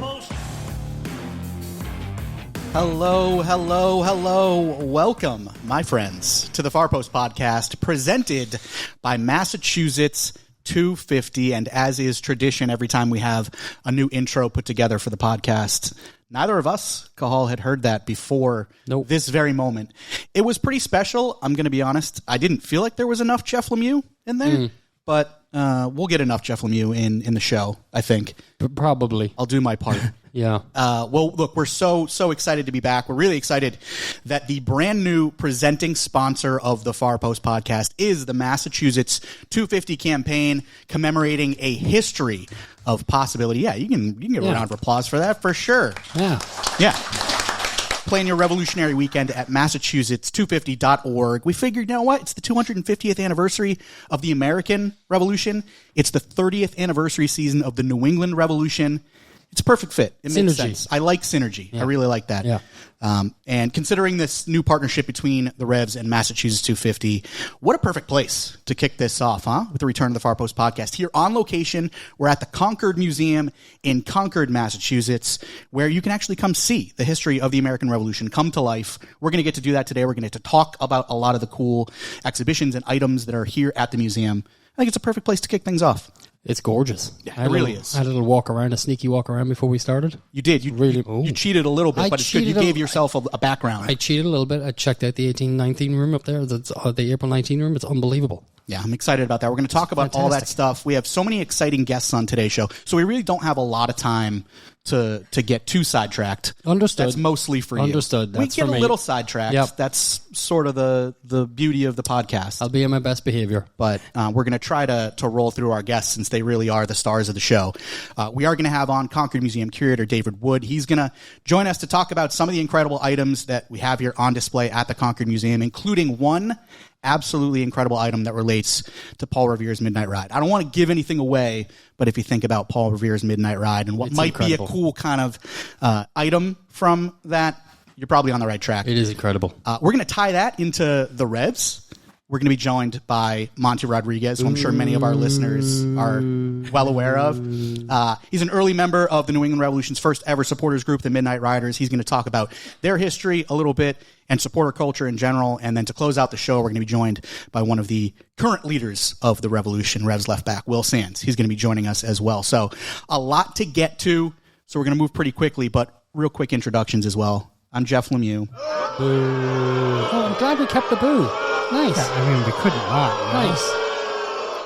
Post. Hello. Welcome, my friends, to the Far Post podcast presented by Massachusetts 250. And as is tradition, every time we have a new intro put together for the podcast, neither of us, Cathal, had heard that before this very moment. It was pretty special. I'm going to be honest. I didn't feel like there was enough Jeff Lemieux in there, but we'll get enough Jeff Lemieux in the show, I think. Probably. I'll do my part. Yeah. Well, look, we're so excited to be back. We're really excited that the brand new presenting sponsor of the Far Post podcast is the Massachusetts 250 campaign, commemorating a history of possibility. Yeah, you can give a round of applause for that for sure. Yeah. Plan your revolutionary weekend at Massachusetts250.org. We figured, you know what? It's the 250th anniversary of the American Revolution. It's the 30th anniversary season of the New England Revolution. It's a perfect fit. It makes sense. I like synergy. Yeah. I really like that. Yeah. And considering this new partnership between the Revs and Massachusetts 250, what a perfect place to kick this off, huh? With the return of the Far Post podcast. Here on location, we're at the Concord Museum in Concord, Massachusetts, where you can actually come see the history of the American Revolution come to life. We're going to get to do that today. We're going to get to talk about a lot of the cool exhibitions and items that are here at the museum. I think it's a perfect place to kick things off. It's gorgeous. Yeah, it really is. I had a little walk around, a sneaky walk around before we started. You did. You cheated a little bit, but it's good. You gave yourself a background. I cheated a little bit. I checked out the 1819 room up there, the April 19 room. It's unbelievable. Yeah, I'm excited about that. We're going to talk about all that stuff. We have so many exciting guests on today's show, so we really don't have a lot of time to get too sidetracked. Understood. That's mostly for you. Understood. That's we get a little sidetracked. Yep. That's sort of the beauty of the podcast. I'll be in my best behavior. But we're going to try to roll through our guests since they really are the stars of the show. We are going to have on Concord Museum Curator David Wood. He's going to join us to talk about some of the incredible items that we have here on display at the Concord Museum, including one absolutely incredible item that relates to Paul Revere's Midnight Ride. I don't want to give anything away, but if you think about Paul Revere's Midnight Ride and what might be a cool kind of item from that, you're probably on the right track. It is incredible. We're going to tie that into the Revs. We're going to be joined by Monty Rodrigues, who I'm sure many of our listeners are well aware of. He's an early member of the New England Revolution's first ever supporters group, the Midnight Riders. He's going to talk about their history a little bit and supporter culture in general. And then to close out the show, we're going to be joined by one of the current leaders of the Revolution, Revs left back, Will Sands. He's going to be joining us as well. So a lot to get to. So we're going to move pretty quickly, but real quick introductions as well. I'm Jeff Lemieux. Oh, I'm glad we kept the boo. Nice. Yeah, I mean, we couldn't not. Nice.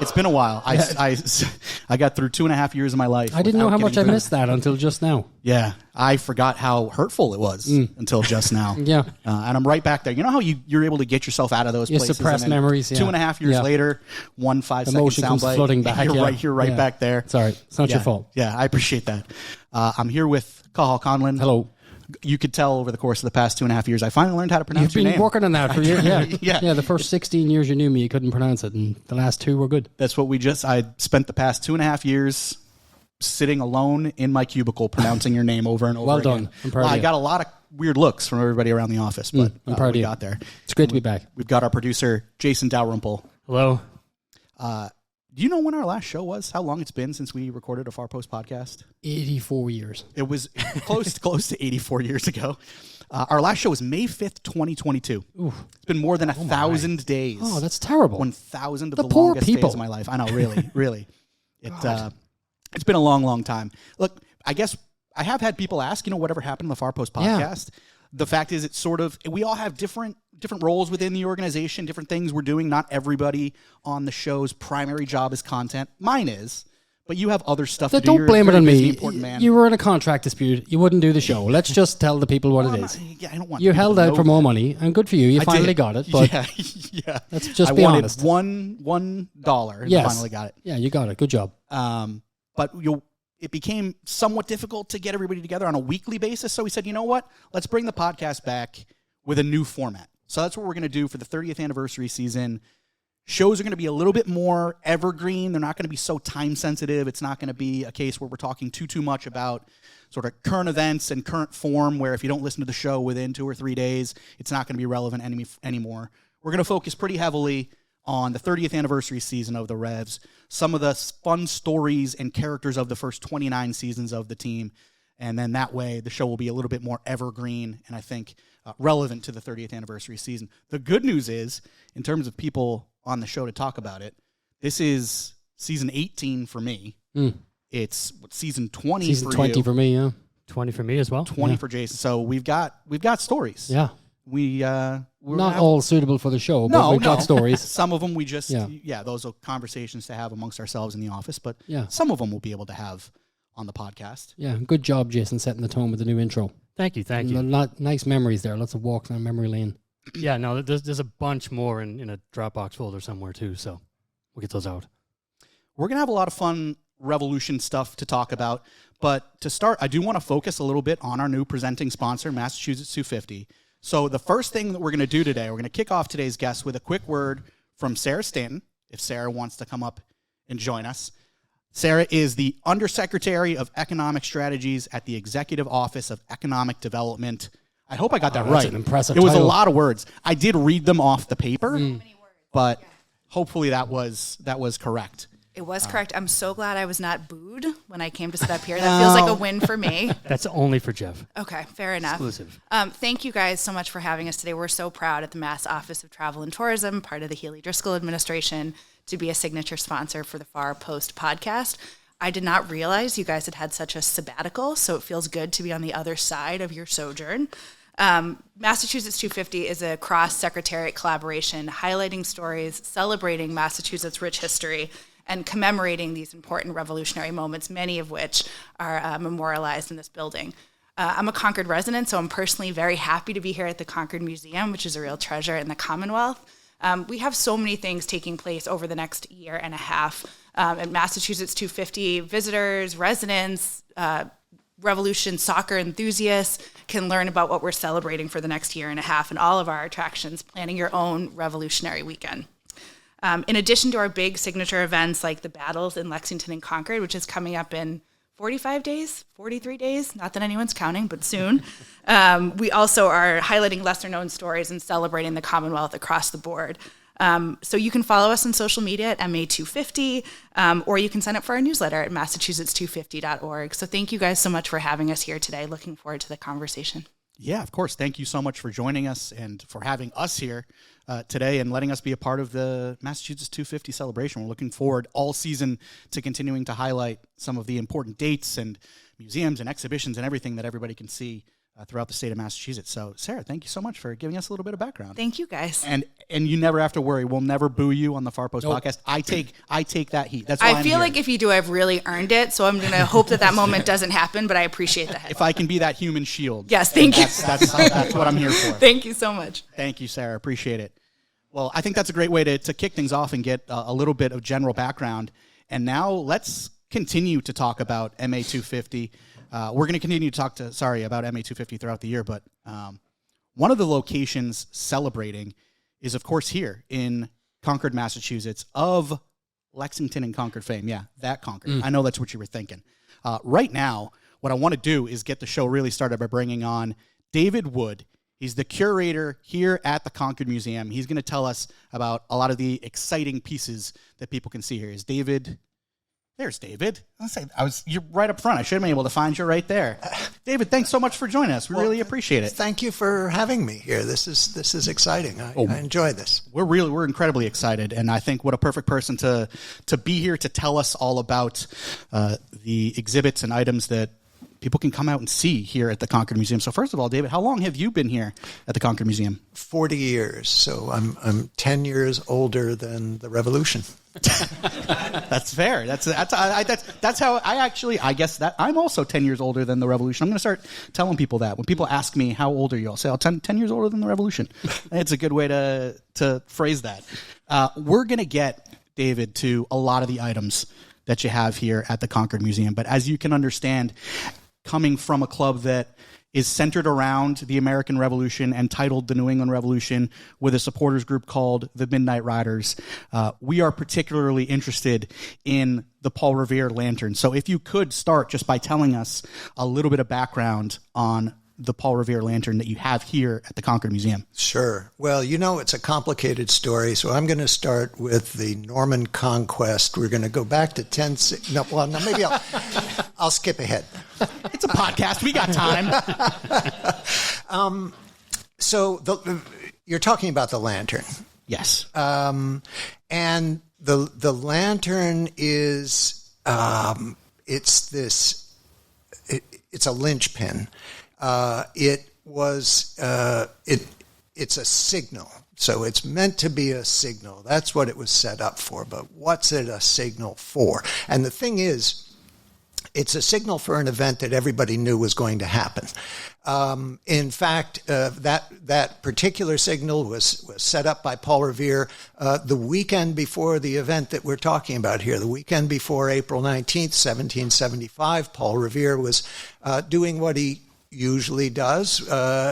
It's been a while. I got through 2.5 years of my life. I didn't know how much I missed that until just now. Yeah, I forgot how hurtful it was until just now. Yeah. And I'm right back there. You know how you're able to get yourself out of those places? Suppressed memories, yeah. 2.5 years later, 1 5-second soundbite. Flooding back. You're right back there. Sorry, it's not your fault. Yeah, I appreciate that. I'm here with Cathal Conlon. Hello. You could tell over the course of the past 2.5 years, I finally learned how to pronounce your name. You've been working on that for years. Yeah. The first 16 years you knew me, you couldn't pronounce it, and the last 2 were good. That's what I spent the past 2.5 years sitting alone in my cubicle pronouncing your name over and over well again. Well done. I'm proud of you. I got a lot of weird looks from everybody around the office, but I'm proud of you. Got there. It's great to be back. We've got our producer, Jason Dalrymple. Hello. Do you know when our last show was? How long it's been since we recorded a Far Post podcast? 84 years. It was close to 84 years ago. Our last show was May 5th, 2022. Ooh. It's been more than 1,000 days. Oh, that's terrible. 1,000 of the poor longest people. days of my life. I know, really. It's been a long time. Look, I guess I have had people ask, whatever happened to the Far Post podcast. Yeah. The fact is, it's sort of, we all have different roles within the organization, different things we're doing. Not everybody on the show's primary job is content. Mine is. But you have other stuff to do. Don't blame it on me. Man. You were in a contract dispute. You wouldn't do the show. Let's just tell the people what it is. I don't want you held out for more money, and good for you. You finally got it. But yeah. Let's just be honest. I wanted $1, and finally got it. Yeah, you got it. Good job. But it became somewhat difficult to get everybody together on a weekly basis. So we said, you know what? Let's bring the podcast back with a new format. So that's what we're going to do for the 30th anniversary season. Shows are going to be a little bit more evergreen. They're not going to be so time sensitive. It's not going to be a case where we're talking too much about sort of current events and current form, where if you don't listen to the show within 2 or 3 days, it's not going to be relevant anymore. We're going to focus pretty heavily on the 30th anniversary season of the Revs, some of the fun stories and characters of the first 29 seasons of the team, And then that way the show will be a little bit more evergreen and I think relevant to the 30th anniversary season. The good news is, in terms of people on the show to talk about it, this is season 18 for me. It's season 20 Season for 20 you. for me, yeah. 20 for me as well. 20 for Jason. So we've got stories. Yeah. We're Not all suitable for the show, but we've got stories. Some of them we just, those are conversations to have amongst ourselves in the office, but some of them we'll be able to have on the podcast. Yeah, good job, Jason, setting the tone with the new intro. Thank you. Nice memories there. Lots of walks down memory lane. Yeah, no, there's a bunch more in a Dropbox folder somewhere too, so we'll get those out. We're going to have a lot of fun Revolution stuff to talk about, but to start, I do want to focus a little bit on our new presenting sponsor, Massachusetts 250. So the first thing that we're going to do today, we're going to kick off today's guest with a quick word from Sarah Stanton, if Sarah wants to come up and join us. Sarah is the Undersecretary of Economic Strategies at the Executive Office of Economic Development. I hope I got that right. That's an impressive It was title. a lot of words. I did read them off the paper, but hopefully that was correct. It was correct. I'm so glad I was not booed when I came to sit up here. That feels like a win for me. That's only for Jeff. Okay, fair enough. Exclusive. Thank you guys so much for having us today. We're so proud at the Mass Office of Travel and Tourism, part of the Healy-Driscoll administration, to be a signature sponsor for the Far Post podcast. I did not realize you guys had such a sabbatical, so it feels good to be on the other side of your sojourn. Massachusetts 250 is a cross-secretariat collaboration highlighting stories, celebrating Massachusetts' rich history, and commemorating these important revolutionary moments, many of which are memorialized in this building. I'm a Concord resident, so I'm personally very happy to be here at the Concord Museum, which is a real treasure in the Commonwealth. We have so many things taking place over the next year and a half. At Massachusetts 250, visitors, residents, Revolution soccer enthusiasts can learn about what we're celebrating for the next year and a half and all of our attractions, planning your own revolutionary weekend. In addition to our big signature events like the battles in Lexington and Concord, which is coming up in 45 days, 43 days, not that anyone's counting, but soon. We also are highlighting lesser known stories and celebrating the Commonwealth across the board. So you can follow us on social media at MA250, or you can sign up for our newsletter at massachusetts250.org. So thank you guys so much for having us here today. Looking forward to the conversation. Yeah, of course. Thank you so much for joining us and for having us here today and letting us be a part of the Massachusetts 250 celebration. We're looking forward all season to continuing to highlight some of the important dates and museums and exhibitions and everything that everybody can see throughout the state of Massachusetts. So, Sarah, thank you so much for giving us a little bit of background. Thank you, guys. And you never have to worry. We'll never boo you on the Far Post podcast. I take that heat. That's why I feel like if you do, I've really earned it. So I'm going to hope that moment doesn't happen, but I appreciate the head. If I can be that human shield. Yes, thank you. That's what I'm here for. Thank you so much. Thank you, Sarah. Appreciate it. Well, I think that's a great way to kick things off and get a little bit of general background. And now let's continue to talk about MA250. We're going to continue to talk about MA250 throughout the year, but one of the locations celebrating is, of course, here in Concord, Massachusetts, of Lexington and Concord fame. Yeah, that Concord. I know that's what you were thinking. Right now, what I want to do is get the show really started by bringing on David Wood. He's the curator here at the Concord Museum. He's going to tell us about a lot of the exciting pieces that people can see here. Is David... There's David. You're right up front. I should have been able to find you right there. David, thanks so much for joining us. We really appreciate it. Thank you for having me here. This is exciting. I enjoy this. We're incredibly excited, and I think what a perfect person to be here to tell us all about the exhibits and items that people can come out and see here at the Concord Museum. So first of all, David, how long have you been here at the Concord Museum? 40 years. So I'm 10 years older than the Revolution. That's fair. That's how I guess that I'm also 10 years older than the Revolution. I'm going to start telling people that. When people ask me, how old are you? I'll say, 10 years older than the Revolution. It's a good way to phrase that. We're going to get, David, to a lot of the items that you have here at the Concord Museum. But as you can understand, coming from a club that is centered around the American Revolution and titled the New England Revolution with a supporters group called the Midnight Riders, we are particularly interested in the Paul Revere lantern. So if you could start just by telling us a little bit of background on the Paul Revere lantern that you have here at the Concord Museum? Sure. Well, it's a complicated story, so I'm going to start with the Norman Conquest. We're going to go back to maybe I'll skip ahead. It's a podcast. We got time. So you're talking about the lantern. Yes. And the lantern is it's a linchpin. It's a signal. So it's meant to be a signal. That's what it was set up for. But what's it a signal for? And the thing is, it's a signal for an event that everybody knew was going to happen. In fact, that particular signal was set up by Paul Revere the weekend before the event that we're talking about here. The weekend before April 19th, 1775, Paul Revere was doing what he usually does,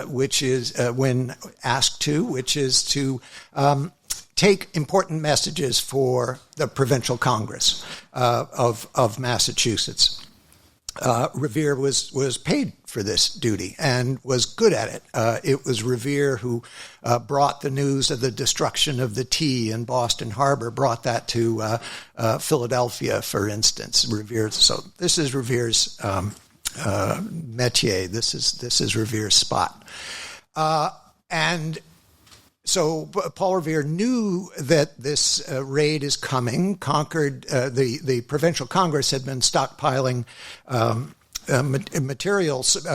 which is when asked to, which is to take important messages for the Provincial Congress of Massachusetts. Revere was paid for this duty and was good at it. It was Revere who brought the news of the destruction of the tea in Boston Harbor, brought that to Philadelphia, for instance. So this is Revere's métier. This is Revere's spot. And so Paul Revere knew that this raid is coming. Concord, the Provincial Congress had been stockpiling materials,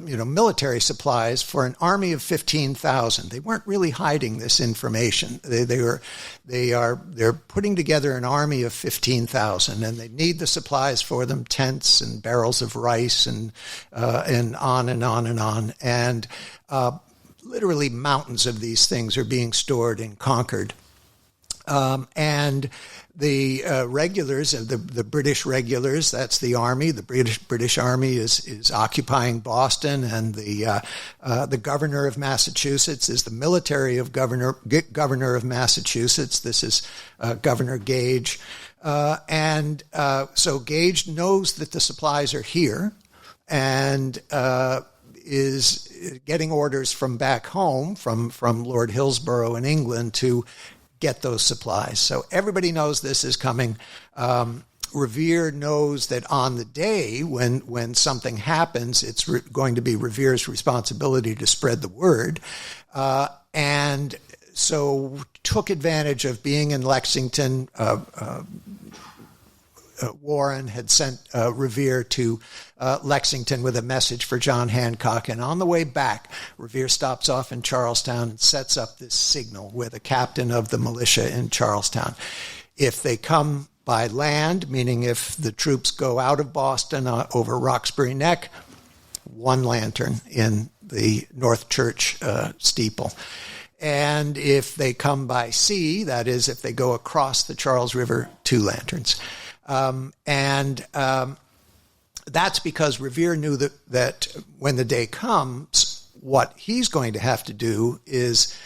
military supplies for an army of 15,000. They weren't really hiding this information. They're putting together an army of 15,000, and they need the supplies for them: tents and barrels of rice, and on and on and on. And literally mountains of these things are being stored in Concord. And the regulars, the British regulars, that's the army. The British Army is occupying Boston, and the governor of Massachusetts is the military of governor of Massachusetts. This is Governor Gage. So Gage knows that the supplies are here, and is getting orders from back home, from Lord Hillsborough in England, to get those supplies. So everybody knows this is coming. Revere knows that on the day when something happens, it's going to be Revere's responsibility to spread the word. And so took advantage of being in Lexington. Warren had sent Revere to Lexington with a message for John Hancock. And on the way back, Revere stops off in Charlestown and sets up this signal with a captain of the militia in Charlestown. If they come by land, meaning if the troops go out of Boston over Roxbury Neck, one lantern in the North Church steeple. And if they come by sea, that is, if they go across the Charles River, two lanterns. That's because Revere knew that when the day comes, what he's going to have to do is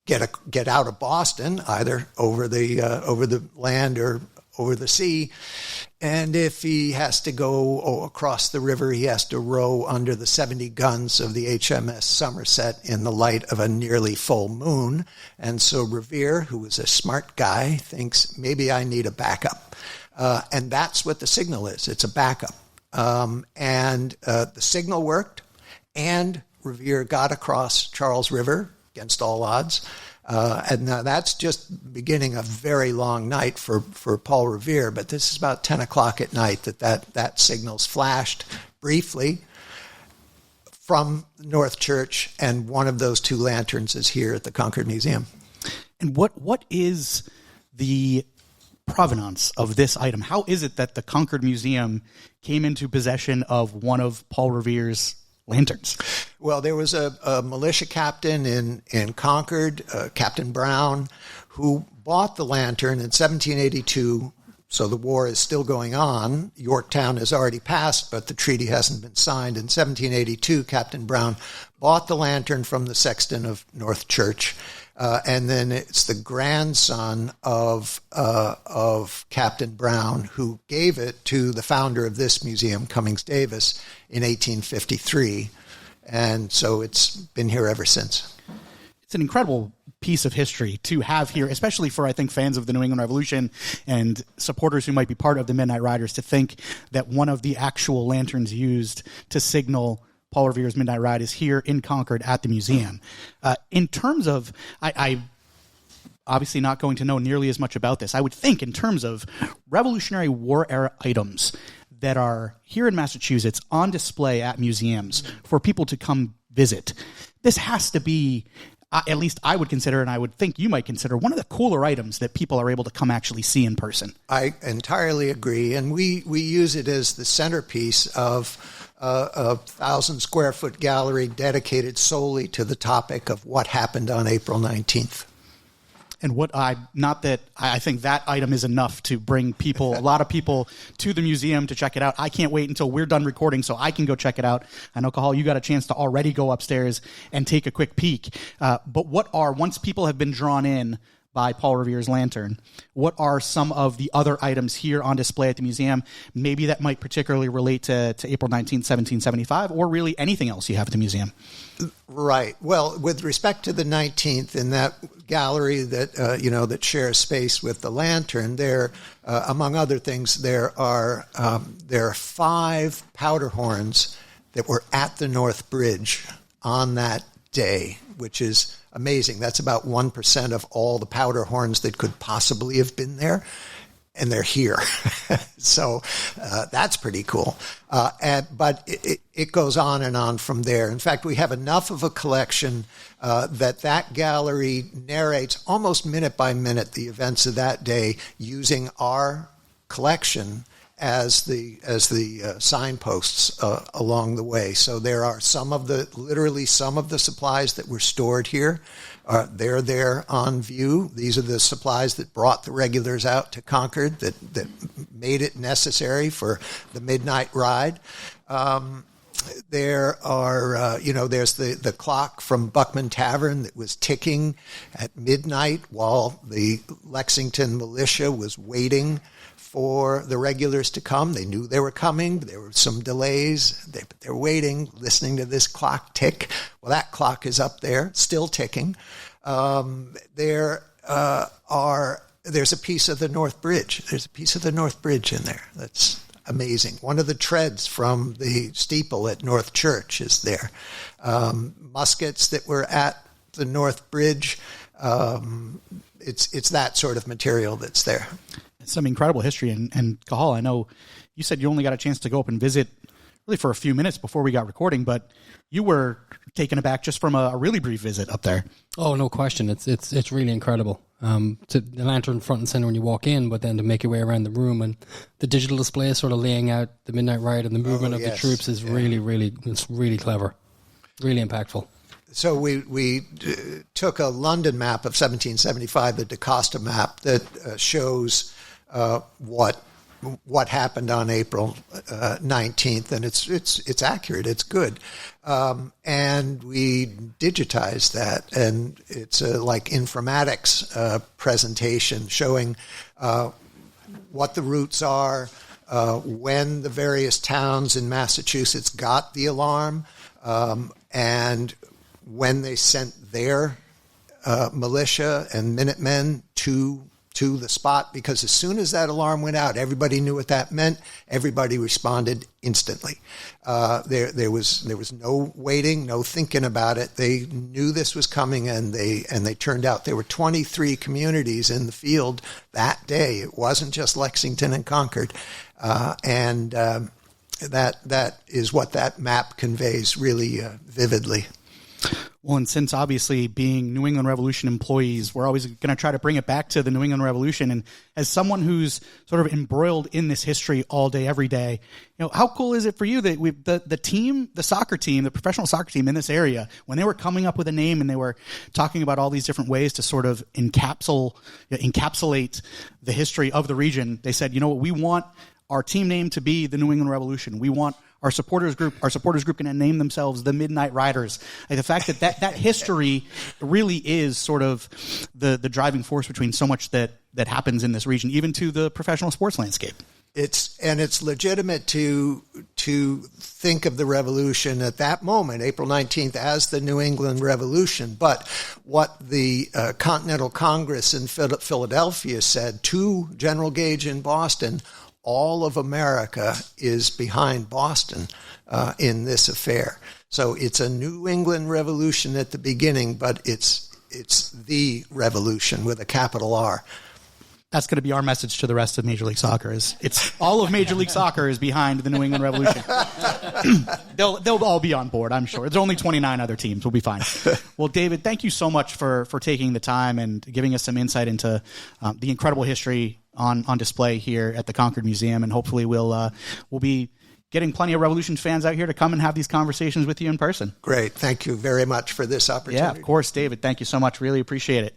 get out of Boston, either over the land or over the sea. And if he has to go across the river, he has to row under the 70 guns of the HMS Somerset in the light of a nearly full moon. And so Revere, who is a smart guy, thinks, maybe I need a backup. And that's what the signal is. It's a backup. And the signal worked, and Revere got across Charles River against all odds. And now that's just beginning a very long night for Paul Revere, but this is about 10 o'clock at night that signal's flashed briefly from North Church, and one of those two lanterns is here at the Concord Museum. And what is the provenance of this item? How is it that the Concord Museum came into possession of one of Paul Revere's lanterns? Well, there was a militia captain in Concord, Captain Brown, who bought the lantern in 1782. So the war is still going on. Yorktown has already passed, but the treaty hasn't been signed. In 1782, Captain Brown bought the lantern from the sexton of North Church. And then it's the grandson of Captain Brown who gave it to the founder of this museum, Cummings Davis, in 1853. And so it's been here ever since. It's an incredible piece of history to have here, especially for, I think, fans of the New England Revolution and supporters who might be part of the Midnight Riders, to think that one of the actual lanterns used to signal Paul Revere's Midnight Ride is here in Concord at the museum. In terms of, I obviously not going to know nearly as much about this. I would think in terms of Revolutionary War era items that are here in Massachusetts on display at museums for people to come visit, this has to be, at least I would consider, and I would think you might consider, one of the cooler items that people are able to come actually see in person. I entirely agree, and we use it as the centerpiece of a 1,000-square-foot gallery dedicated solely to the topic of what happened on April 19th. And I think that item is enough to bring people, a lot of people, to the museum to check it out. I can't wait until we're done recording so I can go check it out. I know, Cathal, you got a chance to already go upstairs and take a quick peek. But once people have been drawn in by Paul Revere's lantern, what are some of the other items here on display at the museum, maybe that might particularly relate to April 19th, 1775, or really anything else you have at the museum? Right. Well, with respect to the 19th, in that gallery that that shares space with the lantern, there, among other things, there are 5 powder horns that were at the North Bridge on that day, which is amazing. That's about 1% of all the powder horns that could possibly have been there, and they're here. So that's pretty cool. But it goes on and on from there. In fact, we have enough of a collection that gallery narrates almost minute by minute the events of that day, using our collection as the signposts along the way. So there are literally some of the supplies that were stored here. They're there on view. These are the supplies that brought the regulars out to Concord, that made it necessary for the midnight ride. There are, there's the clock from Buckman Tavern that was ticking at midnight while the Lexington militia was waiting for the regulars to come. They knew they were coming. There were some delays. They're waiting, listening to this clock tick. Well, that clock is up there, still ticking. There's a piece of the North Bridge. There's a piece of the North Bridge in there. That's amazing. One of the treads from the steeple at North Church is there. Muskets that were at the North Bridge. It's that sort of material that's there. Some incredible history. And Cathal, I know you said you only got a chance to go up and visit really for a few minutes before we got recording, but you were taken aback just from a really brief visit up there. Oh, no question. It's really incredible. To the lantern front and center when you walk in, but then to make your way around the room, and the digital display sort of laying out the midnight ride and the movement of the troops is it's really clever, really impactful. So we took a London map of 1775, the DaCosta map, that shows what happened on April 19th, and it's accurate, it's good, and we digitized that, and it's a like informatics presentation showing what the routes are, when the various towns in Massachusetts got the alarm, and when they sent their militia and Minutemen to the spot, because as soon as that alarm went out, everybody knew what that meant. Everybody responded instantly. There was no waiting, no thinking about it. They knew this was coming, and they turned out. There were 23 communities in the field that day. It wasn't just Lexington and Concord, and that is what that map conveys really vividly. Well, and since obviously being New England Revolution employees, we're always going to try to bring it back to the New England Revolution. And as someone who's sort of embroiled in this history all day, every day, how cool is it for you that the team, the soccer team, the professional soccer team in this area, when they were coming up with a name and they were talking about all these different ways to sort of encapsulate the history of the region, they said, we want our team name to be the New England Revolution. We want our supporters group going to name themselves the Midnight Riders. Like the fact that history really is sort of the driving force between so much that happens in this region, even to the professional sports landscape. It's legitimate to think of the revolution at that moment, April 19th, as the New England Revolution. But what the Continental Congress in Philadelphia said to General Gage in Boston, all of America is behind Boston in this affair. So it's a New England Revolution at the beginning, but it's the revolution with a capital R. That's going to be our message to the rest of Major League Soccer. It's all of Major League Soccer is behind the New England Revolution. They'll all be on board, I'm sure. There's only 29 other teams. We'll be fine. Well, David, thank you so much for taking the time and giving us some insight into the incredible history on display here at the Concord Museum. And hopefully we'll be getting plenty of Revolution fans out here to come and have these conversations with you in person. Great. Thank you very much for this opportunity. Yeah, of course, David. Thank you so much. Really appreciate it.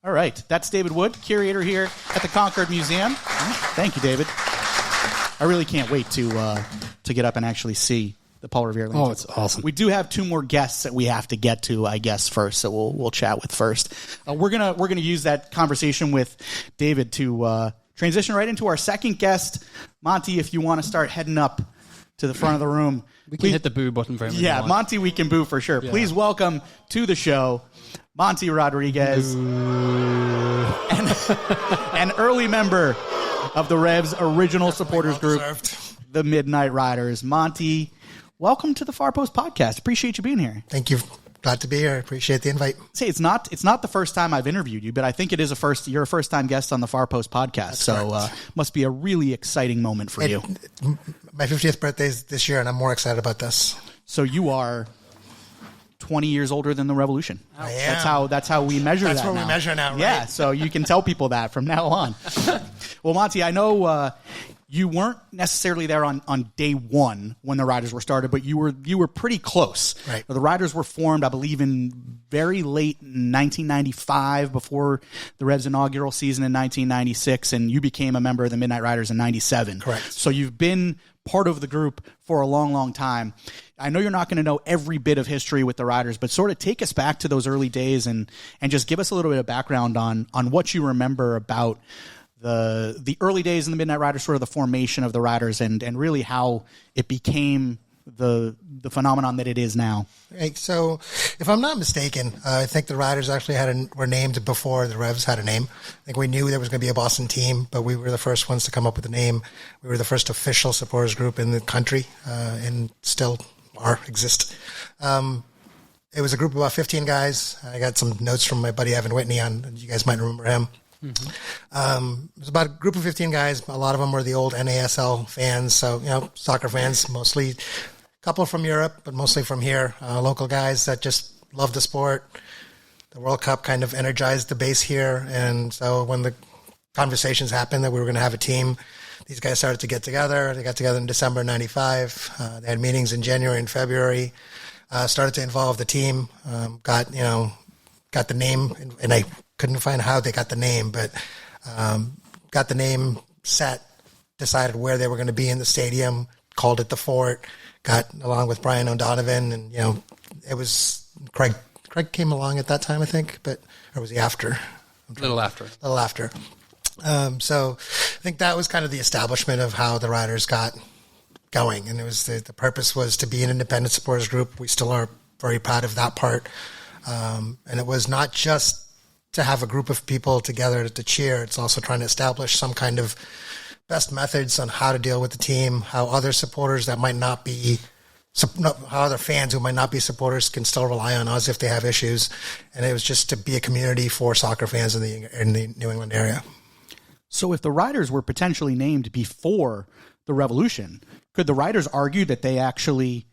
All right. That's David Wood, curator here at the Concord Museum. Thank you, David. I really can't wait to get up and actually see the Paul Revere lantern. Oh, it's awesome. We do have two more guests that we have to get to, I guess, first, so we'll chat with first. We're gonna use that conversation with David to transition right into our second guest. Monty, if you want to start heading up to the front of the room. We can hit the boo button for him. Yeah, Monty, we can boo for sure. Yeah. Please welcome to the show Monty Rodrigues, an early member of the Revs' original supporters group, the Midnight Riders. Monty, welcome to the Far Post Podcast. Appreciate you being here. Thank you. Glad to be here. I appreciate the invite. Say it's not the first time I've interviewed you, but I think it is you're a first time guest on the Far Post Podcast. That's so must be a really exciting moment for you. My 50th birthday is this year, and I'm more excited about this. So you are 20 years older than the Revolution. I am. That's how we measure that. That's what now. we measure now, right? Yeah, so you can tell people that from now on. Well, Monty, I know you weren't necessarily there on day one when the Riders were started, but you were pretty close. Right. The Riders were formed, I believe, in very late 1995, before the Revs' inaugural season in 1996, and you became a member of the Midnight Riders in 97. Correct. So you've been part of the group for a long, long time. I know you're not going to know every bit of history with the Riders, but sort of take us back to those early days and just give us a little bit of background on what you remember about the early days in the Midnight Riders, sort of the formation of the Riders, and really how it became the phenomenon that it is now. Right. So, if I'm not mistaken, I think the Riders actually were named before the Revs had a name. I think we knew there was going to be a Boston team, but we were the first ones to come up with the name. We were the first official supporters group in the country, and still exist. It was a group of about 15 guys. I got some notes from my buddy Evan Whitney you guys might remember him. Mm-hmm. It was about a group of 15 guys. A lot of them were the old NASL fans, so soccer fans mostly. A couple from Europe, but mostly from here. Local guys that just loved the sport. The World Cup kind of energized the base here, and so when the conversations happened that we were going to have a team, these guys started to get together. They got together in December '95. They had meetings in January and February. Started to involve the team. Got the name, and I couldn't find how they got the name, but got the name set, decided where they were going to be in the stadium, called it the Fort, got along with Brian O'Donovan, and, it was Craig came along at that time, I think, or was he after? A little after. So I think that was kind of the establishment of how the Riders got going, and it was the purpose was to be an independent supporters group. We still are very proud of that part. And it was not just to have a group of people together to cheer. It's also trying to establish some kind of best methods on how to deal with the team, how other supporters that might not be, how other fans who might not be supporters can still rely on us if they have issues. And it was just to be a community for soccer fans in the New England area. So if the Riders were potentially named before the Revolution, could the Riders argue that they actually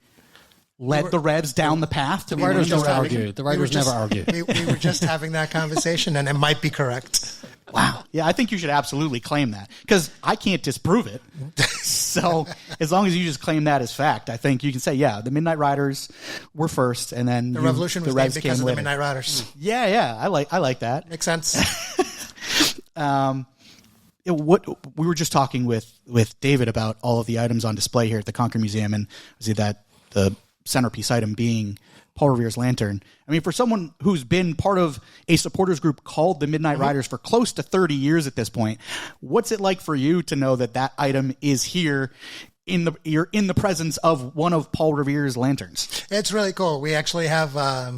led the Revs down the path to the Riders don't argue. The Riders never argue. We were just having that conversation, and it might be correct. Wow. Yeah, I think you should absolutely claim that, because I can't disprove it. So as long as you just claim that as fact, I think you can say, the Midnight Riders were first, and then the Revolution was named because of the Midnight Riders. Yeah, I like that. Makes sense. What we were just talking with David about all of the items on display here at the Concord Museum, and see that the centerpiece item being Paul Revere's lantern. I mean, for someone who's been part of a supporters group called the Midnight Riders for close to 30 years at this point, what's it like for you to know that item is here you're in the presence of one of Paul Revere's lanterns? It's really cool. We actually have, I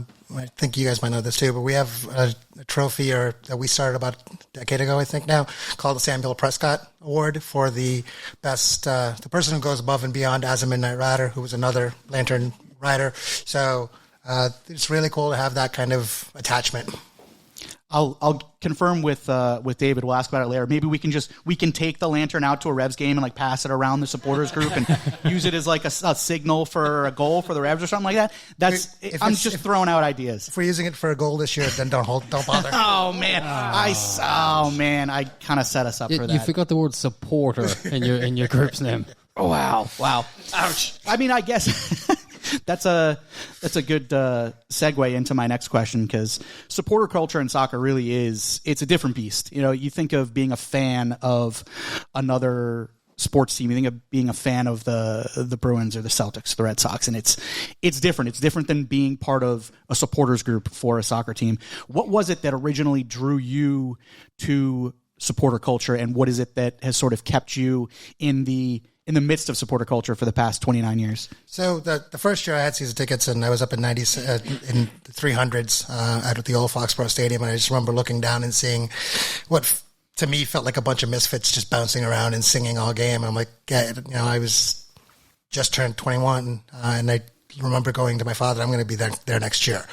think you guys might know this too, but we have a trophy that we started about a decade ago, I think now, called the Samuel Prescott Award for the best, the person who goes above and beyond as a Midnight Rider, who was another lantern rider. So it's really cool to have that kind of attachment. I'll confirm with David. We'll ask about it later. Maybe we can take the lantern out to a Revs game and like pass it around the supporters group and use it as like a signal for a goal for the Revs or something like that. I'm just throwing out ideas. If we're using it for a goal this year, then don't bother. Oh man, I kind of set us up for that. You forgot the word supporter in your group's name. Oh, wow. Ouch. I mean, I guess that's a good segue into my next question, because supporter culture in soccer really it's a different beast. You know, you think of being a fan of another sports team, you think of being a fan of the Bruins or the Celtics, the Red Sox, and it's different. It's different than being part of a supporters group for a soccer team. What was it that originally drew you to supporter culture, and what is it that has sort of kept you in the midst of supporter culture for the past 29 years? So the first year I had season tickets, and I was up in in the 300s at the old Foxborough Stadium, and I just remember looking down and seeing what to me felt like a bunch of misfits just bouncing around and singing all game. And I'm like, yeah, I was just turned 21, and I remember going to my father, I'm going to be there next year.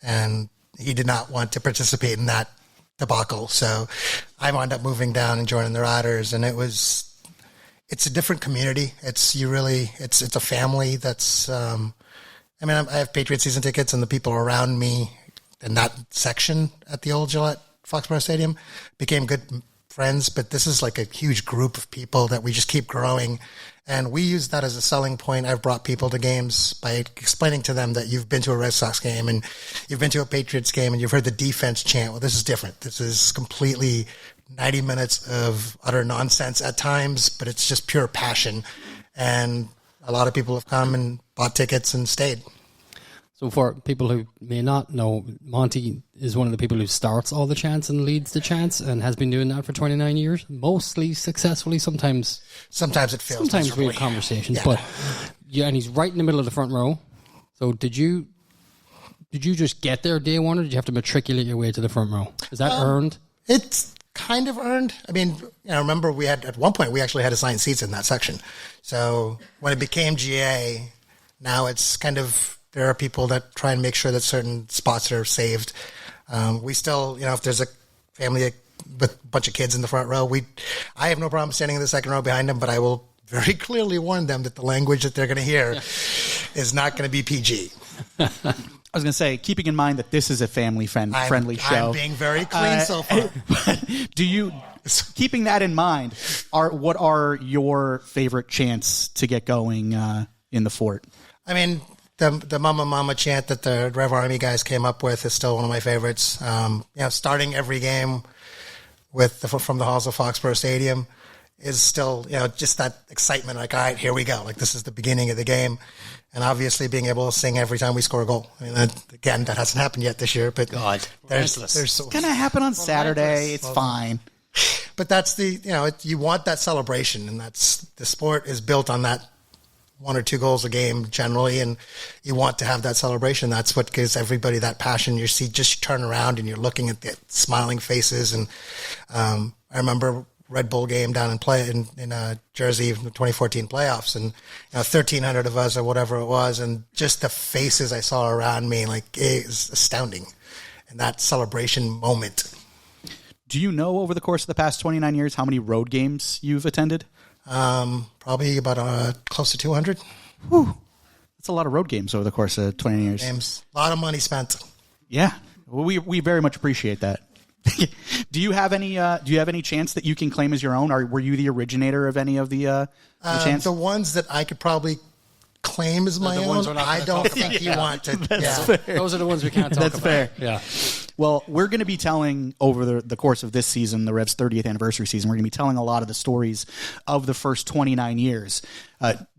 And he did not want to participate in that debacle. So I wound up moving down and joining the Riders, and it's a different community. It's a family that's, I have Patriot season tickets, and the people around me in that section at the old Gillette Foxborough Stadium became good friends, but this is like a huge group of people that we just keep growing. And we use that as a selling point. I've brought people to games by explaining to them that you've been to a Red Sox game and you've been to a Patriots game and you've heard the defense chant. Well, this is different. This is completely 90 minutes of utter nonsense at times, but it's just pure passion. And a lot of people have come and bought tickets and stayed. So for people who may not know, Monty is one of the people who starts all the chants and leads the chants and has been doing that for 29 years, mostly successfully. Sometimes it fails. Sometimes we have conversations, yeah. But yeah, and he's right in the middle of the front row. So did you just get there day one, or did you have to matriculate your way to the front row? Is that earned? It's kind of earned. I mean, remember at one point we actually had assigned seats in that section. So when it became GA, now it's kind of, there are people that try and make sure that certain spots are saved. We still, if there's a family with a bunch of kids in the front row, I have no problem standing in the second row behind them, but I will very clearly warn them that the language that they're going to hear is not going to be PG. I was going to say, keeping in mind that this is a family-friendly show. I'm being very clean so far. Keeping that in mind, what are your favorite chants to get going in the fort? I mean, the Mama Mama chant that the Rev Army guys came up with is still one of my favorites. Starting every game from the halls of Foxborough Stadium is still, just that excitement. Like, all right, here we go. Like, this is the beginning of the game. And obviously being able to sing every time we score a goal. I mean, that hasn't happened yet this year, but there's it's going to happen on Saturday. It's fine. But that's you want that celebration, and the sport is built on that 1 or 2 goals a game generally, and you want to have that celebration. That's what gives everybody that passion. You see, just turn around and you're looking at the smiling faces. And I remember Red Bull game down in Jersey in the 2014 playoffs, and 1,300 of us or whatever it was, and just the faces I saw around me, like, it was astounding. And that celebration moment. Do you know over the course of the past 29 years how many road games you've attended? Probably about close to 200. Whew. That's a lot of road games over the course of 29 years. Games. A lot of money spent. Yeah, well, we very much appreciate that. Do you have any chants that you can claim as your own? Or were you the originator of any of the chants? The ones that I could probably claim as my own, I don't think you want to. Fair. Those are the ones we can't talk about. That's fair. Yeah. Well, we're going to be telling over the course of this season, the Revs' 30th anniversary season, we're going to be telling a lot of the stories of the first 29 years.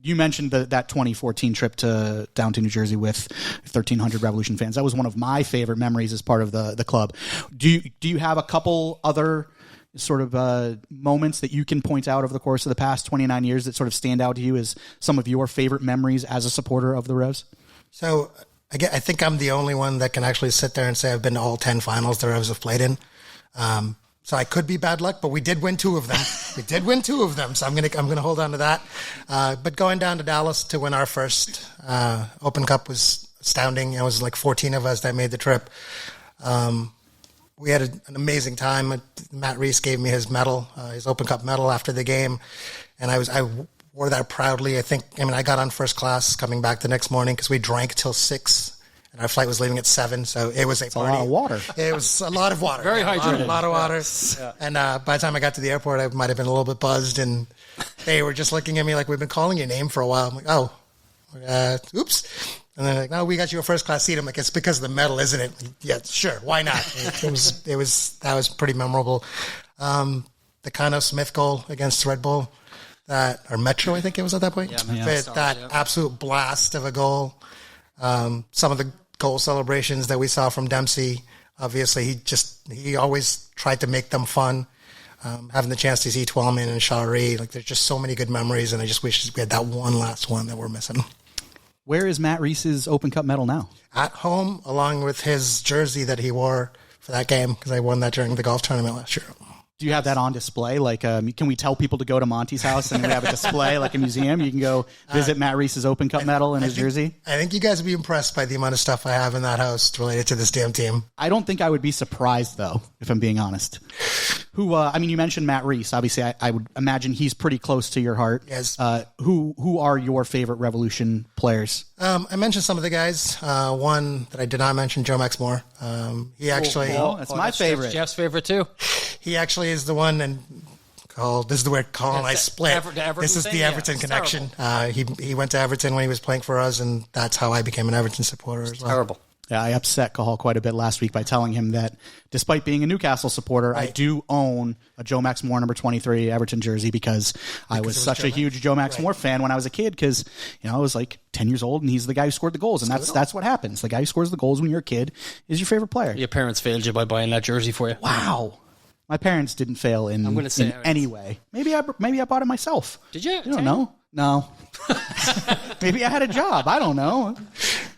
You mentioned that 2014 trip down to New Jersey with 1,300 Revolution fans. That was one of my favorite memories as part of the club. Do you have a couple other sort of moments that you can point out over the course of the past 29 years that sort of stand out to you as some of your favorite memories as a supporter of the Revs? So I think I'm the only one that can actually sit there and say I've been to all 10 finals the Revs have played in. So I could be bad luck, but we did win 2 of them. So I'm gonna hold on to that. But going down to Dallas to win our first Open Cup was astounding. It was like 14 of us that made the trip. We had an amazing time. Matt Reese gave me his medal, his Open Cup medal after the game, and I wore that proudly. I got on first class coming back the next morning because we drank till 6, and our flight was leaving at 7. So it was a party. A lot of water. It was a lot of water. Very hydrated. A lot of water. Yeah. And by the time I got to the airport, I might have been a little bit buzzed, and they were just looking at me like, we've been calling your name for a while. I'm like, oops. And they're like, no, we got you a first class seat. I'm like, it's because of the medal, isn't it? Yeah, sure. Why not? That was pretty memorable. The Cano Smith goal against Red Bull, or Metro, I think it was at that point. That absolute blast of a goal. Some of the goal celebrations that we saw from Dempsey, obviously he always tried to make them fun. Having the chance to see Twellman and Shari, like there's just so many good memories, and I just wish we had that one last one that we're missing. Where is Matt Reese's Open Cup medal now? At home, along with his jersey that he wore for that game, because I won that during the golf tournament last year. Do you have that on display? Like, can we tell people to go to Monty's house and we have a display like a museum? You can go visit Matt Reese's Open Cup medal and his jersey. I think you guys would be impressed by the amount of stuff I have in that house related to this damn team. I don't think I would be surprised, though, if I'm being honest. You mentioned Matt Reese. Obviously, I would imagine he's pretty close to your heart. Yes. Who are your favorite Revolution players? I mentioned some of the guys. One that I did not mention, Joe Max Moore. He actually... that's my favorite. Jeff's favorite, too. He actually is the one, and this is the where Colin and I split. This is the Everton connection. He went to Everton when he was playing for us, and that's how I became an Everton supporter as well. Terrible. Yeah, I upset Cathal quite a bit last week by telling him that despite being a Newcastle supporter, I do own a Joe Max Moore number 23 Everton jersey because I was such a huge Joe Max Moore fan when I was a kid because, I was like 10 years old and he's the guy who scored the goals. And that's what happens. The guy who scores the goals when you're a kid is your favorite player. Your parents failed you by buying that jersey for you. Wow. My parents didn't fail in any way. Maybe I bought it myself. Did you? I don't know. No. Maybe I had a job. I don't know.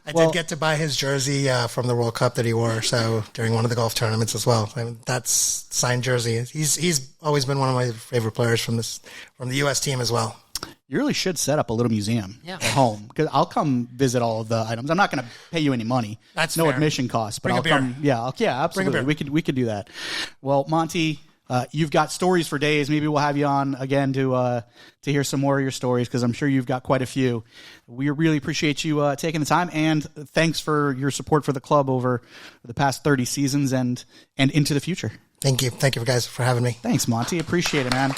I did get to buy his jersey from the World Cup that he wore, so during one of the golf tournaments as well. That's signed jersey. He's always been one of my favorite players from the U.S. team as well. You really should set up a little museum at home because I'll come visit all of the items. I'm not going to pay you any money. That's no fair. admission cost, but Bring I'll a beer. come. Yeah, absolutely. We could do that. Well, Monty, you've got stories for days. Maybe we'll have you on again to hear some more of your stories because I'm sure you've got quite a few. We really appreciate you taking the time, and thanks for your support for the club over the past 30 seasons and into the future. Thank you guys for having me. Thanks, Monty. Appreciate it, man.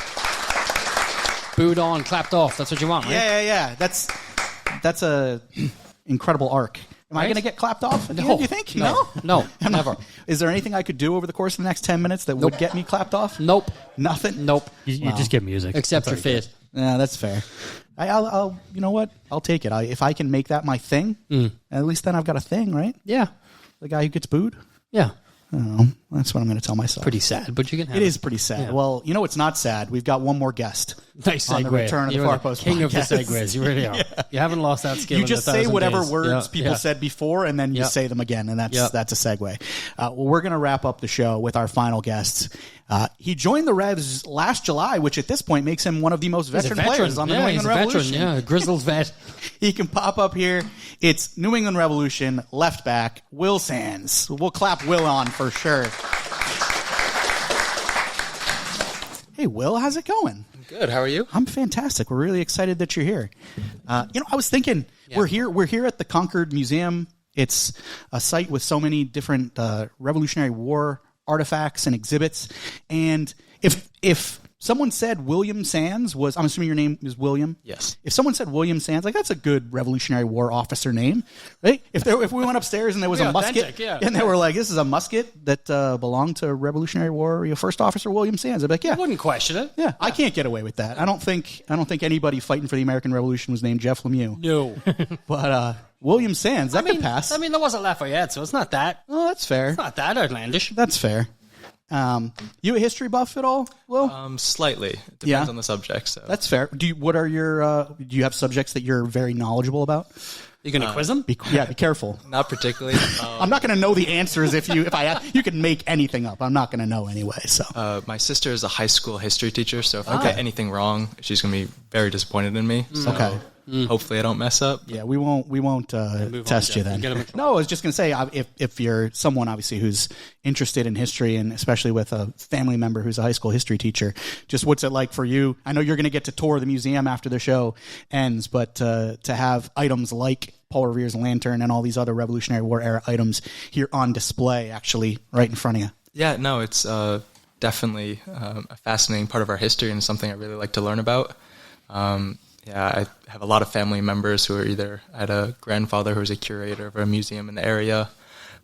Booed on, clapped off. That's what you want, right? Yeah. That's a incredible arc. Am I going to get clapped off? Do you think? No, never. Is there anything I could do over the course of the next 10 minutes that would get me clapped off? Nope. Nothing? Nope. You just get music. Except your fate. Yeah, that's fair. I'll you know what? I'll take it. If I can make that my thing, at least then I've got a thing, right? Yeah. The guy who gets booed? Yeah. I don't know. That's what I'm going to tell myself. Pretty sad, but you can have it. It is pretty sad. Yeah. Well, you know what's not sad? We've got one more guest. Nice segue. On the return of the You're Far the Post king podcast. of the segues. You really are. Yeah. You haven't lost that skill. You just say whatever words people Yeah. said before, and then you say them again, and that's a segue. Well, we're going to wrap up the show with our final guests. He joined the Revs last July, which at this point makes him one of the most veteran players on the New England Revolution. Yeah, a grizzled vet. He can pop up here. It's New England Revolution left back Will Sands. We'll clap Will on for sure. Hey, Will, how's it going? Good. How are you? I'm fantastic. We're really excited that you're here. I was thinking we're here at the Concord Museum. It's a site with so many different Revolutionary War artifacts and exhibits. And if someone said William Sands was, I'm assuming your name is William? Yes. If someone said William Sands, like that's a good Revolutionary War officer name, right? If we went upstairs and there was a musket, and they were like, this is a musket that belonged to Revolutionary War first officer William Sands, I'd be like, yeah. I wouldn't question it. Yeah, I can't get away with that. I don't think anybody fighting for the American Revolution was named Jeff Lemieux. No. But William Sands, that could pass. I mean, there wasn't Lafayette, so it's not that. Oh, that's fair. It's not that outlandish. That's fair. You a history buff at all, Will? Slightly. It depends on the subject. So That's fair. Do you have subjects that you're very knowledgeable about? You going to quiz them? Be careful. not particularly. I'm not going to know the answers if you can make anything up. I'm not going to know anyway. So My sister is a high school history teacher, so if I get anything wrong, she's going to be very disappointed in me. So okay. Hopefully I don't mess up. Yeah, we won't test you then. No, I was just going to say, if you're someone obviously who's interested in history, and especially with a family member who's a high school history teacher, just what's it like for you? I know you're going to get to tour the museum after the show ends, but to have items like Paul Revere's lantern and all these other Revolutionary War era items here on display, actually right in front of you. Yeah, no, it's definitely a fascinating part of our history and something I really like to learn about. I have a lot of family members who are either, I had a grandfather who was a curator of a museum in the area.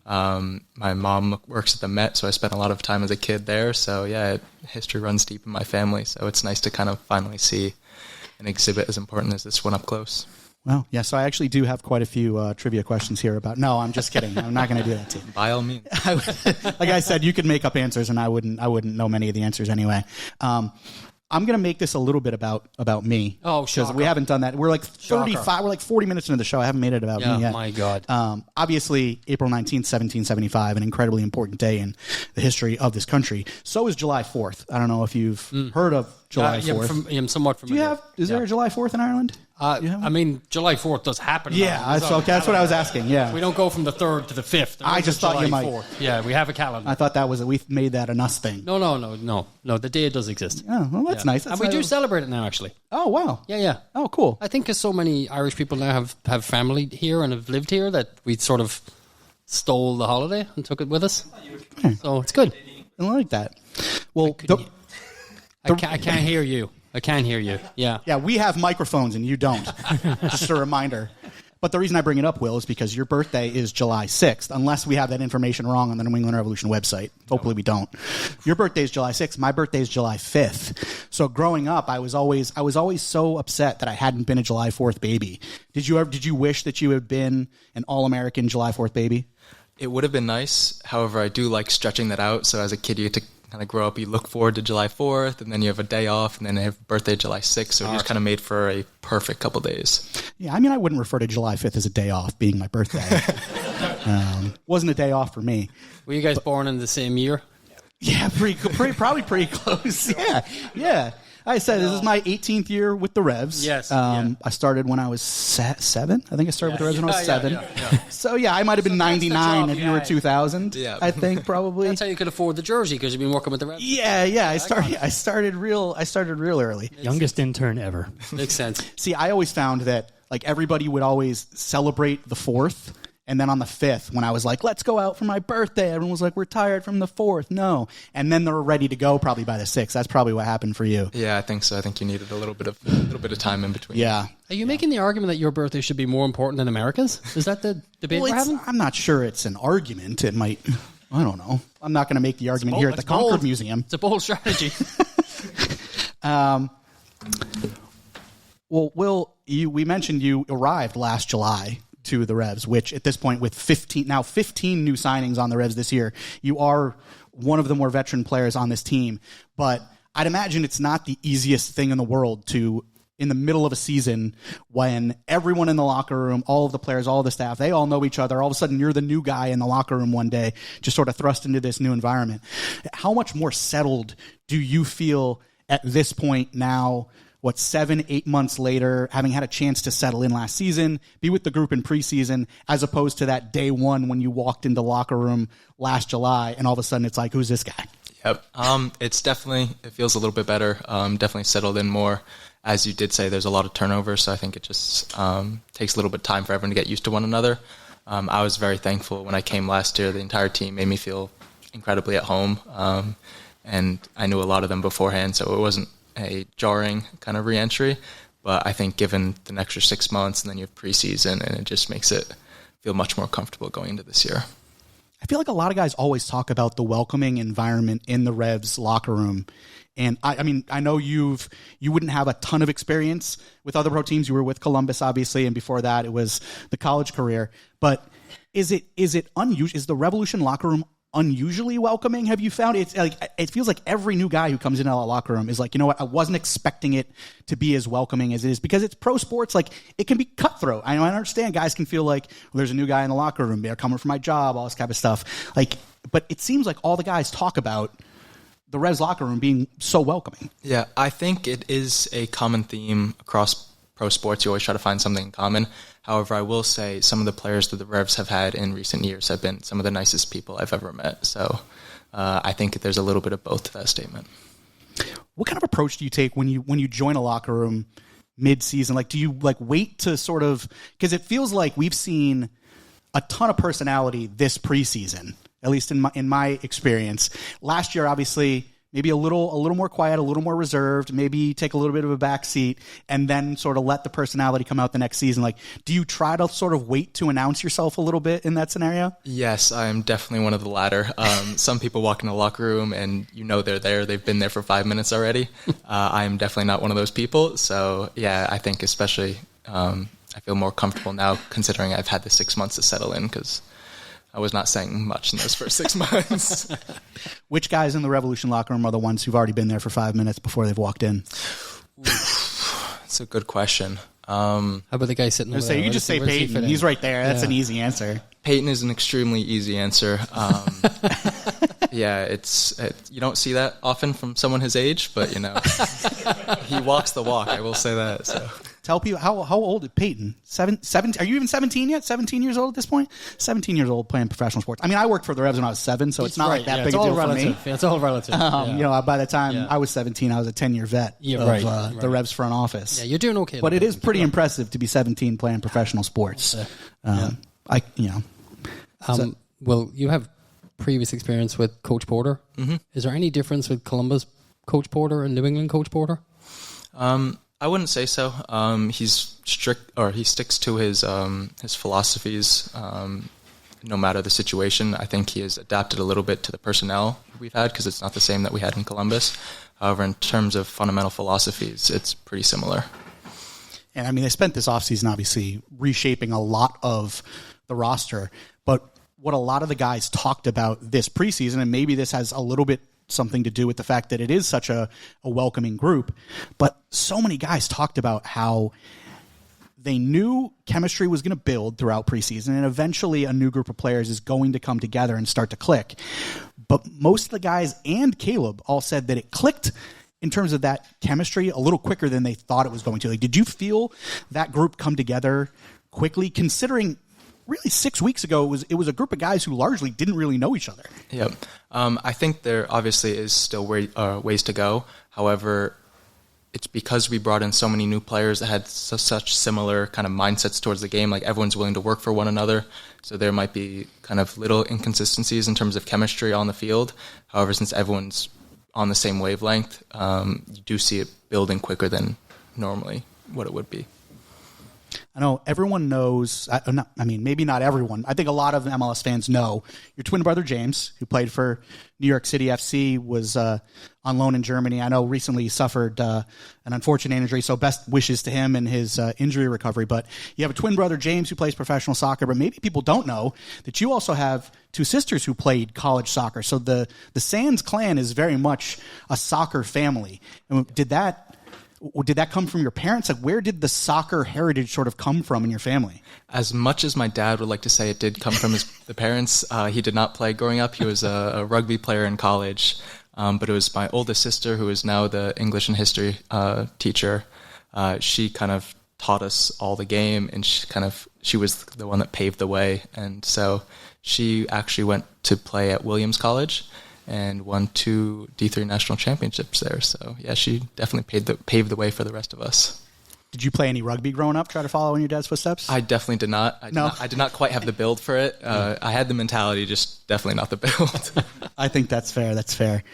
My mom works at the Met, so I spent a lot of time as a kid there. So yeah, history runs deep in my family. So it's nice to kind of finally see an exhibit as important as this one up close. Well, yeah, so I actually do have quite a few trivia questions here about... No, I'm just kidding. I'm not going to do that to you. By all means. Like I said, you could make up answers, and I wouldn't know many of the answers anyway. I'm going to make this a little bit about me. Oh, sure. Because we haven't done that. We're like 35, we're like 40 minutes into the show. I haven't made it about me yet. My God. Obviously, April 19th, 1775, an incredibly important day in the history of this country. So is July 4th. I don't know if you've heard of July 4th. I'm somewhat familiar. Is there a July 4th in Ireland? I mean, July 4th does happen. Yeah, that's what I was asking. Yeah, we don't go from the 3rd to the 5th. I just thought July you might. 4th. Yeah, we have a calendar. I thought we made that an us thing. No. The day does exist. Oh, well, that's nice. And we do celebrate it now, actually. Oh, wow. Yeah. Oh, cool. I think because so many Irish people now have family here and have lived here that we sort of stole the holiday and took it with us. Okay. So it's good. I like that. Well, I can't hear you. I can't hear you. Yeah. Yeah, we have microphones and you don't. Just a reminder. But the reason I bring it up, Will, is because your birthday is July 6th, unless we have that information wrong on the New England Revolution website. Hopefully we don't. Your birthday is July 6th. My birthday is July 5th. So growing up, I was always so upset that I hadn't been a July 4th baby. Did you wish that you had been an all-American July 4th baby? It would have been nice. However, I do like stretching that out. So as a kid, you get to kind of grow up, you look forward to July 4th, and then you have a day off, and then you have birthday July 6th, so it just kind of made for a perfect couple days. Yeah, I mean, I wouldn't refer to July 5th as a day off, being my birthday. Wasn't a day off for me. Were you guys born in the same year? Yeah, probably pretty close. Yeah. I said this is my 18th year with the Revs. Yes. I started when I was 7. I think I started with the Revs when I was 7. So yeah, I might have been 99 if you were 2000. Yeah. I think probably. That's how you could afford the jersey because you've been working with the Revs. Yeah. I started real early. Youngest intern ever. Makes sense. See, I always found that like everybody would always celebrate the 4th. And then on the 5th, when I was like, let's go out for my birthday, everyone was like, we're tired from the 4th. No. And then they were ready to go probably by the 6th. That's probably what happened for you. Yeah, I think so. I think you needed a little bit of time in between. Yeah. Are you making the argument that your birthday should be more important than America's? Is that the debate we're having? I'm not sure it's an argument. It might, I don't know. I'm not going to make the argument here at the Concord Museum. It's a bold strategy. Well, Will, we mentioned you arrived last July to the Revs, which at this point with 15 new signings on the Revs this year, you are one of the more veteran players on this team. But I'd imagine it's not the easiest thing in the world to, in the middle of a season, when everyone in the locker room, all of the players, all of the staff, they all know each other. All of a sudden, you're the new guy in the locker room one day, just sort of thrust into this new environment. How much more settled do you feel at this point now, 7-8 months later, having had a chance to settle in last season, be with the group in preseason, as opposed to that day one when you walked into the locker room last July and all of a sudden it's like, who's this guy? Yep. It feels a little bit better. Definitely settled in more. As you did say, there's a lot of turnover, so I think it just takes a little bit of time for everyone to get used to one another. I was very thankful when I came last year. The entire team made me feel incredibly at home. and I knew a lot of them beforehand, so it wasn't a jarring kind of re-entry. But I think given the extra 6 months and then you have preseason, and it just makes it feel much more comfortable going into this year. I feel like a lot of guys always talk about the welcoming environment in the Revs locker room. And I mean, I know you wouldn't have a ton of experience with other pro teams. You were with Columbus, obviously, and before that it was the college career. But is it unusual? Is the Revolution locker room unusually welcoming? Have you found it's like, it feels like every new guy who comes into that locker room is like, you know what, I wasn't expecting it to be as welcoming as it is, because it's pro sports. Like, it can be cutthroat. I understand guys can feel like, well, there's a new guy in the locker room, they're coming for my job, all this kind of stuff. Like, but it seems like all the guys talk about the Revs locker room being so welcoming. Yeah, I think it is a common theme across pro sports. You always try to find something in common. However, I will say some of the players that the Revs have had in recent years have been some of the nicest people I've ever met. So I think there's a little bit of both to that statement. What kind of approach do you take when you join a locker room mid-season? Like, do you wait to sort of, because it feels like we've seen a ton of personality this preseason, at least in my experience. Last year, obviously, maybe a little more quiet, a little more reserved, maybe take a little bit of a back seat, and then sort of let the personality come out the next season. Like, do you try to sort of wait to announce yourself a little bit in that scenario? Yes, I am definitely one of the latter. Some people walk in the locker room and they're there. They've been there for 5 minutes already. I am definitely not one of those people. So, yeah, I think especially I feel more comfortable now considering I've had the 6 months to settle in, because I was not saying much in those first 6 months. Which guys in the Revolution locker room are the ones who've already been there for 5 minutes before they've walked in? That's a good question. How about the guy sitting over there? You just say Peyton. He's right there. That's an easy answer. Peyton is an extremely easy answer. Yeah, you don't see that often from someone his age, but he walks the walk. I will say that. So. Tell people how old is Peyton? 17? Are you even 17 yet? 17 years old at this point? 17 years old playing professional sports. I mean, I worked for the Revs when I was 7, so it's not like that big a deal for me. Yeah, it's all relative. By the time I was 17, I was a 10-year vet of the Revs front office. Yeah, you're doing okay. But it is pretty impressive to be 17 playing professional sports. Well, you have previous experience with Coach Porter. Mm-hmm. Is there any difference with Columbus Coach Porter and New England Coach Porter? I wouldn't say so. He's strict, or he sticks to his philosophies, no matter the situation. I think he has adapted a little bit to the personnel we've had, because it's not the same that we had in Columbus. However, in terms of fundamental philosophies, it's pretty similar. And I mean, they spent this offseason obviously reshaping a lot of the roster, but what a lot of the guys talked about this preseason, and maybe this has a little bit something to do with the fact that it is such a welcoming group, but so many guys talked about how they knew chemistry was going to build throughout preseason, and eventually a new group of players is going to come together and start to click. But most of the guys and Caleb all said that it clicked in terms of that chemistry a little quicker than they thought it was going to. Like, did you feel that group come together quickly, considering really 6 weeks ago it was a group of guys who largely didn't really know each other? Yep. I think there obviously is still ways to go. However, it's because we brought in so many new players that had such similar kind of mindsets towards the game. Like, everyone's willing to work for one another. So there might be kind of little inconsistencies in terms of chemistry on the field. However, since everyone's on the same wavelength, you do see it building quicker than normally what it would be. I know everyone knows, maybe not everyone. I think a lot of MLS fans know your twin brother, James, who played for New York City FC, was on loan in Germany. I know recently he suffered an unfortunate injury, so best wishes to him and his injury recovery. But you have a twin brother, James, who plays professional soccer, but maybe people don't know that you also have two sisters who played college soccer. So the Sands clan is very much a soccer family. And did that come from your parents? Like, where did the soccer heritage sort of come from in your family? As much as my dad would like to say it did come from the parents, he did not play growing up. He was a rugby player in college, but it was my oldest sister, who is now the English and history teacher. She kind of taught us all the game, and she was the one that paved the way. And so she actually went to play at Williams College and won 2 D3 national championships there. So, yeah, she definitely paved the way for the rest of us. Did you play any rugby growing up, try to follow in your dad's footsteps? I definitely did not. I did not quite have the build for it. I had the mentality, just definitely not the build. I think that's fair.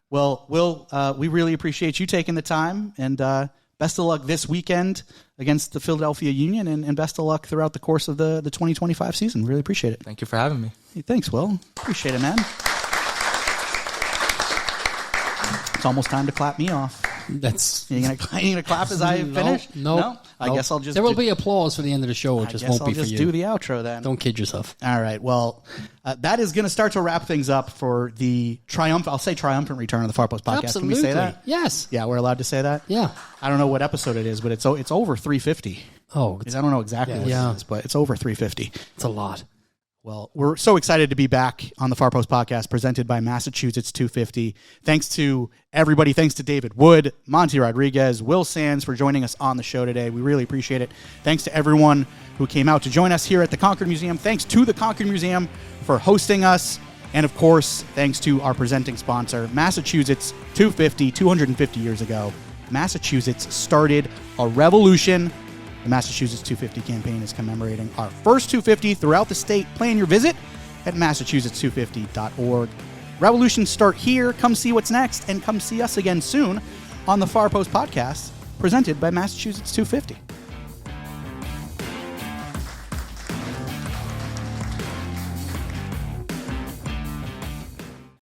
Well, Will, we really appreciate you taking the time, and best of luck this weekend against the Philadelphia Union, and best of luck throughout the course of the 2025 season. Really appreciate it. Thank you for having me. Hey, thanks, Will. Appreciate it, man. It's almost time to clap me off. That's You gonna clap as I finish? No. I guess I'll just. There will be applause for the end of the show. It I just guess won't I'll be for just you. do the outro then. Don't kid yourself. All right. Well, that is going to start to wrap things up for the triumphant return of the Far Post podcast. Absolutely. Can we say that? Yes. Yeah, we're allowed to say that. Yeah. I don't know what episode it is, but it's over 350. Oh, I don't know exactly what Yeah. it is, but it's over 350. it's a lot. Well, we're so excited to be back on the Far Post podcast presented by Massachusetts 250. Thanks to everybody. Thanks to David Wood, Monty Rodrigues, Will Sands for joining us on the show today. We really appreciate it. Thanks to everyone who came out to join us here at the Concord Museum. Thanks to the Concord Museum for hosting us. And of course, thanks to our presenting sponsor, Massachusetts 250, 250 years ago. Massachusetts started a revolution. The Massachusetts 250 campaign is commemorating our first 250 throughout the state. Plan your visit at massachusetts250.org. Revolutions start here. Come see what's next, and come see us again soon on the Far Post podcast presented by Massachusetts 250.